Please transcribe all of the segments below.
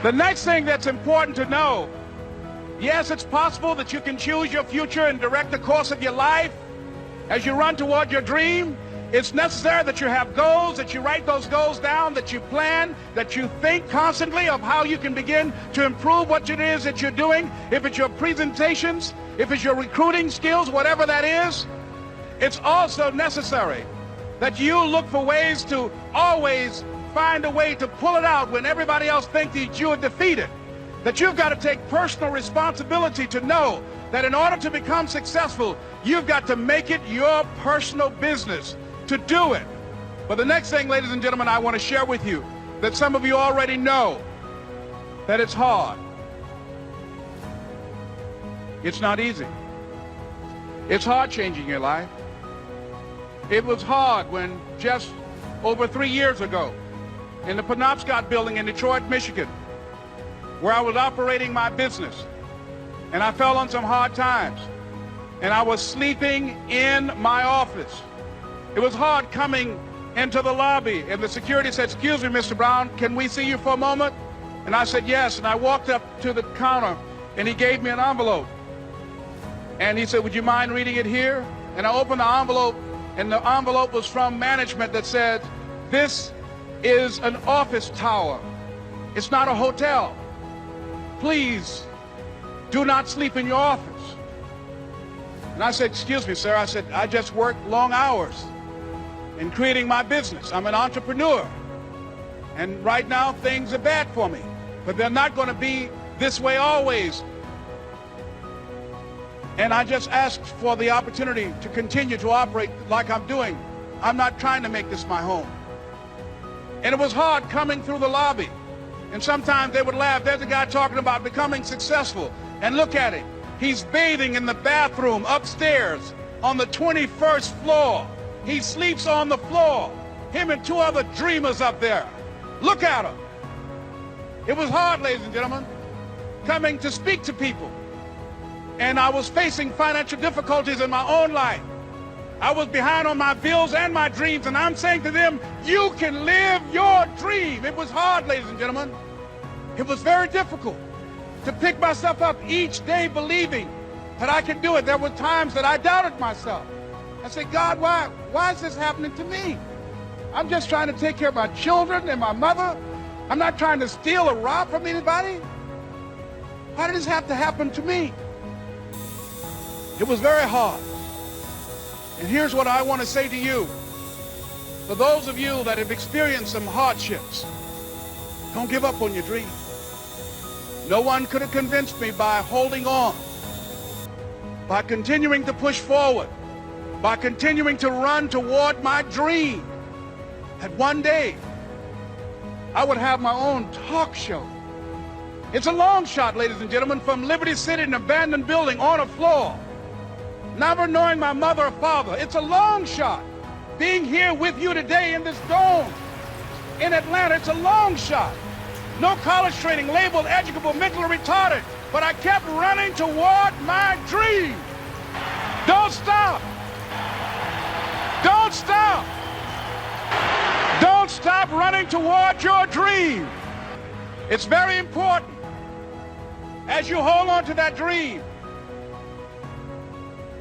The next thing that's important to know, yes, it's possible that you can choose your future and direct the course of your life as you run toward your dream. It's necessary that you have goals, that you write those goals down, that you plan, that you think constantly of how you can begin to improve what it is that you're doing. If it's your presentations, if it's your recruiting skills, whatever that is. It's also necessary that you look for ways to always find a way to pull it out when everybody else thinks that you are defeated. That you've got to take personal responsibility to know that in order to become successful, you've got to make it your personal business to do it. But the next thing, ladies and gentlemen, I want to share with you that some of you already know that it's hard. It's not easy. It's hard changing your life. It was hard when just over 3 years ago in the Penobscot building in Detroit, Michigan, where I was operating my business, and I fell on some hard times, and I was sleeping in my office. It was hard coming into the lobby, and the security said, "Excuse me, Mr. Brown, can we see you for a moment?" And I said, "Yes," and I walked up to the counter, and he gave me an envelope. And he said, "Would you mind reading it here?" And I opened the envelope, and the envelope was from management that said, "This is an office tower. It's not a hotel. Please do not sleep in your office." And I said, "Excuse me, sir." I said, "I just work long hours in creating my business. I'm an entrepreneur. And right now things are bad for me, but they're not going to be this way always. And I just asked for the opportunity to continue to operate like I'm doing. I'm not trying to make this my home." And it was hard coming through the lobby. And sometimes they would laugh. There's a guy talking about becoming successful. And look at him. He's bathing in the bathroom upstairs on the 21st floor. He sleeps on the floor. Him and 2 other dreamers up there. Look at him. It was hard, ladies and gentlemen, coming to speak to people. And I was facing financial difficulties in my own life. I was behind on my bills and my dreams, and I'm saying to them, you can live your dream. It was hard, ladies and gentlemen. It was very difficult to pick myself up each day believing that I could do it. There were times that I doubted myself. I said, "God, why is this happening to me? I'm just trying to take care of my children and my mother. I'm not trying to steal or rob from anybody. Why did this have to happen to me?" It was very hard. And here's what I want to say to you. For those of you that have experienced some hardships, don't give up on your dream. No one could have convinced me by holding on, by continuing to push forward, by continuing to run toward my dream, that one day I would have my own talk show. It's a long shot, ladies and gentlemen, from Liberty City, an abandoned building on a floor, never knowing my mother or father. It's a long shot. Being here with you today in this dome in Atlanta, it's a long shot. No college training, labeled educable, mentally retarded, but I kept running toward my dream. Don't stop. Don't stop. Don't stop running toward your dream. It's very important as you hold on to that dream.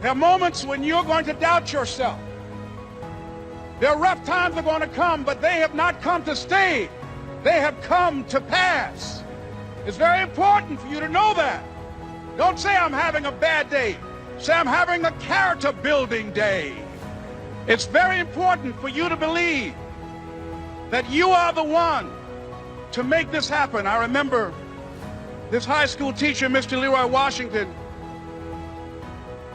There are moments when you're going to doubt yourself. There are rough times that are going to come, but they have not come to stay. They have come to pass. It's very important for you to know that. Don't say, "I'm having a bad day." Say, "I'm having a character building day." It's very important for you to believe that you are the one to make this happen. I remember this high school teacher, Mr. Leroy Washington,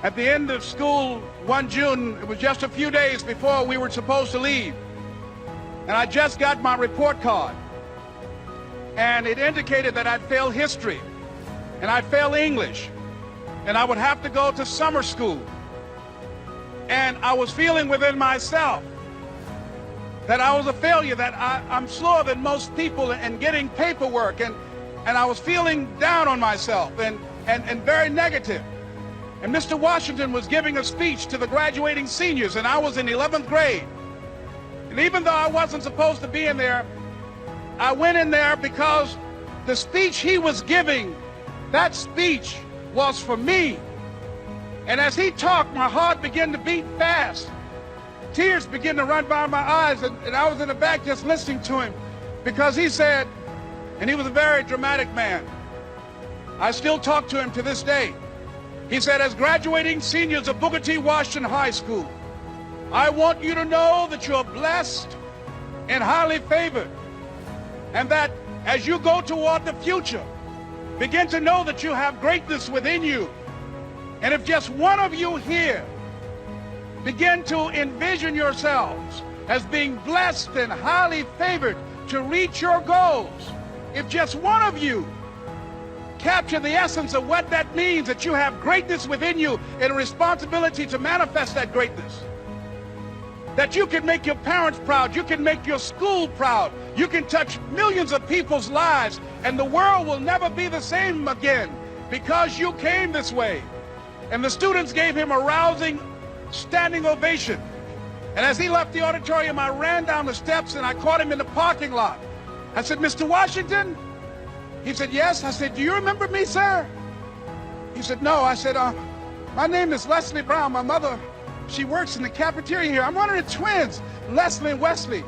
at the end of school one June, it was just a few days before we were supposed to leave, and I just got my report card, and it indicated that I'd failed history, and I'd failed English, and I would have to go to summer school. And I was feeling within myself that I was a failure, that I'm slower than most people in getting paperwork, and I was feeling down on myself and very negative. And Mr. Washington was giving a speech to the graduating seniors, and I was in 11th grade. And even though I wasn't supposed to be in there, I went in there because the speech he was giving, that speech was for me. And as he talked, my heart began to beat fast. Tears began to run down my eyes, and I was in the back just listening to him, because he said, and he was a very dramatic man. I still talk to him to this day. He said, as graduating seniors of Booker T. Washington High School, I want you to know that you're blessed and highly favored, and that as you go toward the future, begin to know that you have greatness within you. And if just one of you here begin to envision yourselves as being blessed and highly favored to reach your goals, if just one of you capture the essence of what that means, that you have greatness within you and a responsibility to manifest that greatness, that you can make your parents proud, you can make your school proud, you can touch millions of people's lives, and the world will never be the same again because you came this way. And the students gave him a rousing standing ovation. And as he left the auditorium, I ran down the steps and I caught him in the parking lot. I said, Mr. Washington? He said, yes. I said, do you remember me, sir? He said, no. I said, my name is Leslie Brown. My mother, she works in the cafeteria here. I'm one of the twins, Leslie and Wesley.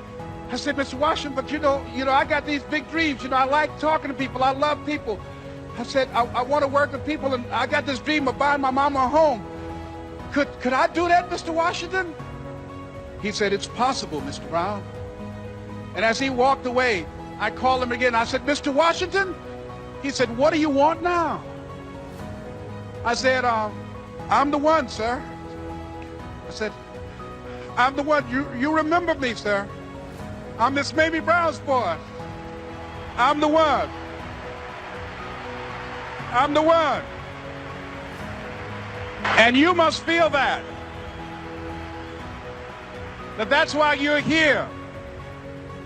I said, Mr. Washington, but you know, I got these big dreams. You know, I like talking to people. I love people. I said, I want to work with people, and I got this dream of buying my mama a home. Could I do that, Mr. Washington? He said, it's possible, Mr. Brown. And as he walked away, I called him again. I said, Mr. Washington? He said, what do you want now? I said, I'm the one, sir. I said, I'm the one. You remember me, sir. I'm Miss Mamie Brown's boy. I'm the one. I'm the one. And you must feel that that's why you're here,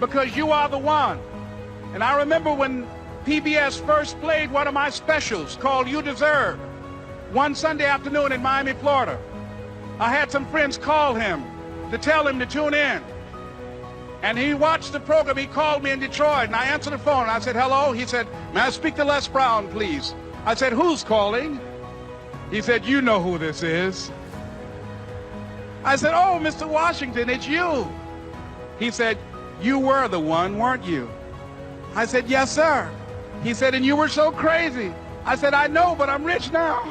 because you are the one. And I remember when PBS first played one of my specials called You Deserve, one Sunday afternoon in Miami, Florida. I had some friends call him to tell him to tune in. And he watched the program. He called me in Detroit, and I answered the phone. I said, hello. He said, may I speak to Les Brown, please? I said, who's calling? He said, you know who this is. I said, oh, Mr. Washington, it's you. He said, you were the one, weren't you? I said, yes, sir. He said, and you were so crazy. I said, I know, but I'm rich now.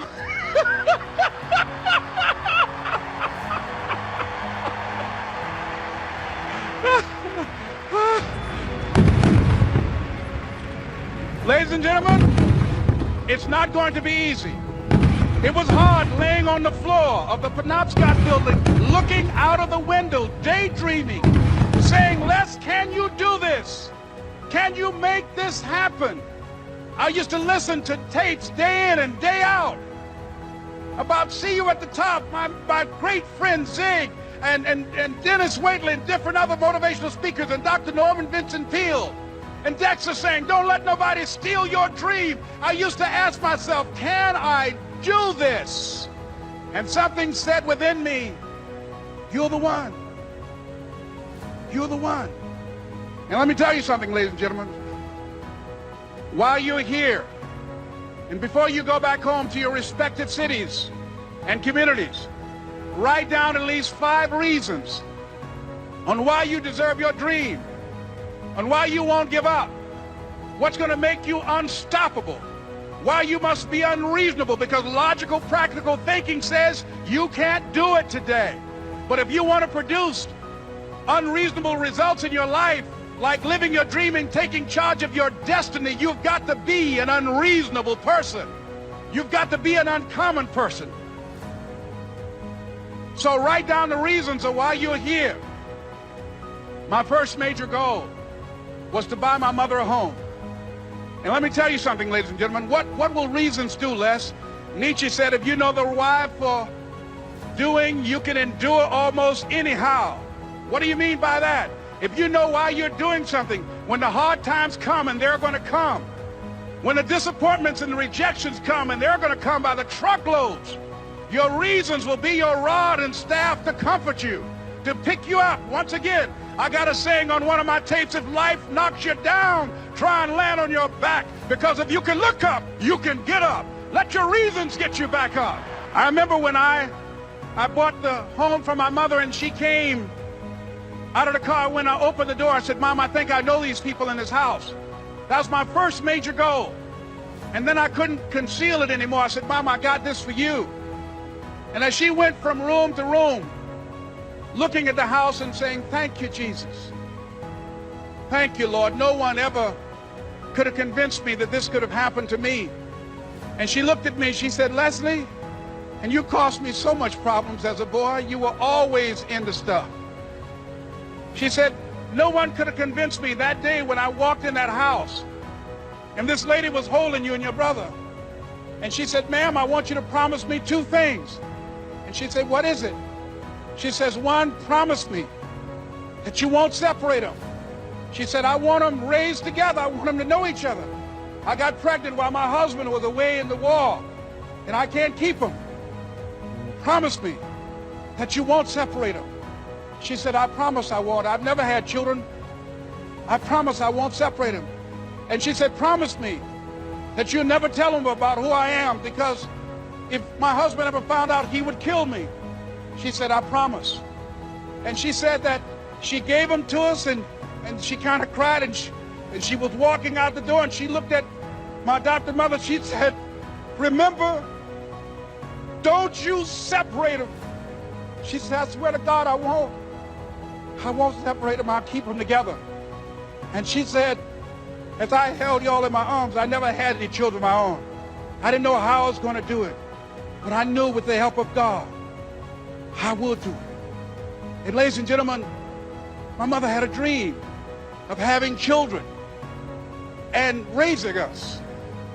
Ladies and gentlemen, it's not going to be easy. It was hard laying on the floor of the Penobscot building, looking out of the window, daydreaming, saying, Les, can you do this? Can you make this happen? I used to listen to tapes day in and day out about See You at the Top, my great friend Zig and Dennis Waitley and different other motivational speakers, and Dr. Norman Vincent Peale. And Dexter saying, don't let nobody steal your dream. I used to ask myself, can I do this? And something said within me, you're the one. You're the one. And let me tell you something, ladies and gentlemen. While you're here, and before you go back home to your respective cities and communities, write down at least 5 reasons on why you deserve your dream, on why you won't give up, what's going to make you unstoppable, why you must be unreasonable, because logical, practical thinking says you can't do it today. But if you want to produce unreasonable results in your life, like living your dream and taking charge of your destiny, you've got to be an unreasonable person. You've got to be an uncommon person. So write down the reasons of why you're here. My first major goal was to buy my mother a home. And let me tell you something, ladies and gentlemen. What will reasons do, Les? Nietzsche said, if you know the why for doing, you can endure almost anyhow. What do you mean by that? If you know why you're doing something, when the hard times come, and they're going to come, when the disappointments and the rejections come, and they're going to come by the truckloads, your reasons will be your rod and staff to comfort you, to pick you up. Once again, I got a saying on one of my tapes: if life knocks you down, try and land on your back, because if you can look up, you can get up. Let your reasons get you back up. I remember when I bought the home for my mother, and she came out of the car. When I opened the door, I said, Mom, I think I know these people in this house. That was my first major goal. And then I couldn't conceal it anymore. I said, Mom, I got this for you. And as she went from room to room, looking at the house and saying, thank you, Jesus. Thank you, Lord. No one ever could have convinced me that this could have happened to me. And she looked at me, she said, Leslie, and you caused me so much problems as a boy. You were always into stuff. She said, no one could have convinced me that day when I walked in that house and this lady was holding you and your brother. And she said, ma'am, I want you to promise me 2 things. And she said, what is it? She says, 1, promise me that you won't separate them. She said, I want them raised together. I want them to know each other. I got pregnant while my husband was away in the war, and I can't keep them. Promise me that you won't separate them. She said, I promise I won't. I've never had children. I promise I won't separate them. And she said, promise me that you'll never tell them about who I am, because if my husband ever found out, he would kill me. She said, I promise. And she said that she gave them to us, and she kind of cried, and she was walking out the door, and she looked at my adopted mother. She said, remember, don't you separate them. She said, I swear to God, I won't separate them. I'll keep them together. And she said, as I held y'all in my arms, I never had any children of my own. I didn't know how I was going to do it, but I knew with the help of God, I would do it. And ladies and gentlemen, my mother had a dream of having children and raising us.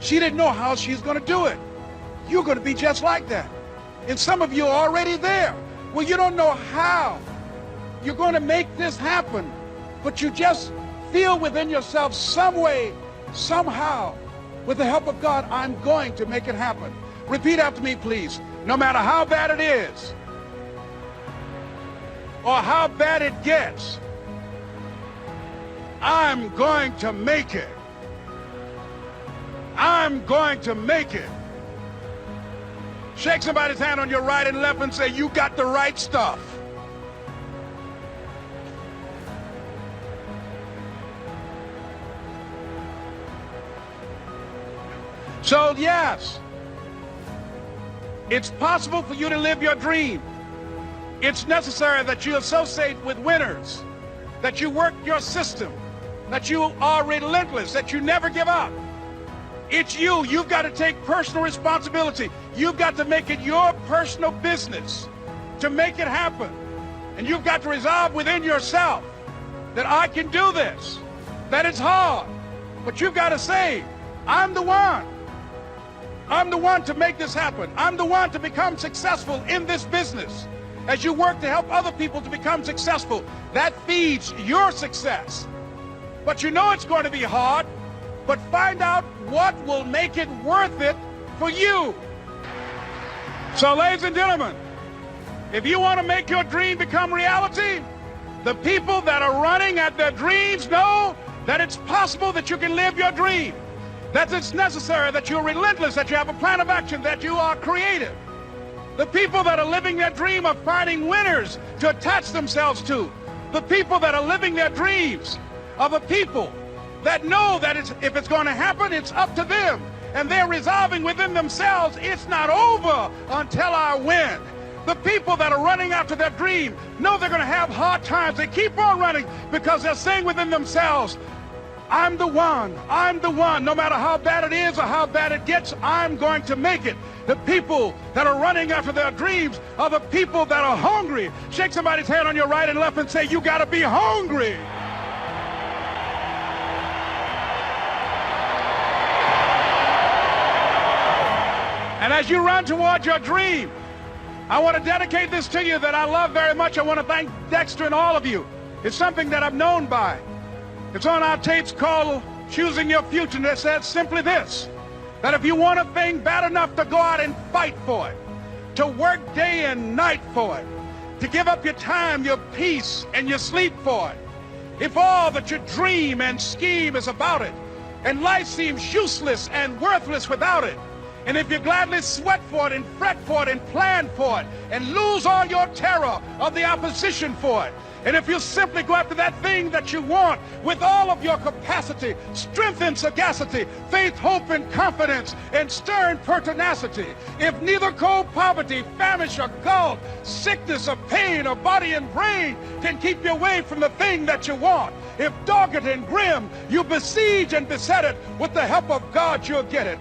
She didn't know how she's going to do it. You're going to be just like that. And some of you are already there. Well, you don't know how you're going to make this happen, but you just feel within yourself some way, somehow, with the help of God, I'm going to make it happen. Repeat after me, please. No matter how bad it is, or how bad it gets, I'm going to make it. I'm going to make it. Shake somebody's hand on your right and left and say, you got the right stuff. So yes, it's possible for you to live your dream. It's necessary that you associate with winners, that you work your system, that you are relentless, that you never give up. It's you. You've got to take personal responsibility. You've got to make it your personal business to make it happen. And you've got to resolve within yourself that I can do this, that it's hard, but you've got to say, I'm the one. I'm the one to make this happen. I'm the one to become successful in this business. As you work to help other people to become successful, that feeds your success. But you know it's going to be hard, but find out what will make it worth it for you. So, ladies and gentlemen, if you want to make your dream become reality, the people that are running at their dreams know that it's possible that you can live your dream, that it's necessary, that you're relentless, that you have a plan of action, that you are creative. The people that are living their dream are finding winners to attach themselves to. The people that are living their dreams are the people that know that if it's going to happen, it's up to them. And they're resolving within themselves, it's not over until I win. The people that are running after their dream know they're going to have hard times. They keep on running because they're saying within themselves, I'm the one. I'm the one. No matter how bad it is or how bad it gets, I'm going to make it. The people that are running after their dreams are the people that are hungry. Shake somebody's hand on your right and left and say, you got to be hungry. And as you run toward your dream, I want to dedicate this to you that I love very much. I want to thank Dexter and all of you. It's something that I'm known by. It's on our tapes called Choosing Your Future, and it says simply this, that if you want a thing bad enough to go out and fight for it, to work day and night for it, to give up your time, your peace, and your sleep for it, if all that you dream and scheme is about it, and life seems useless and worthless without it, and if you gladly sweat for it and fret for it and plan for it and lose all your terror of the opposition for it, and if you simply go after that thing that you want with all of your capacity, strength and sagacity, faith, hope and confidence, and stern pertinacity, if neither cold poverty, famish or gulf, sickness or pain or body and brain can keep you away from the thing that you want, if dogged and grim you besiege and beset it, with the help of God you'll get it.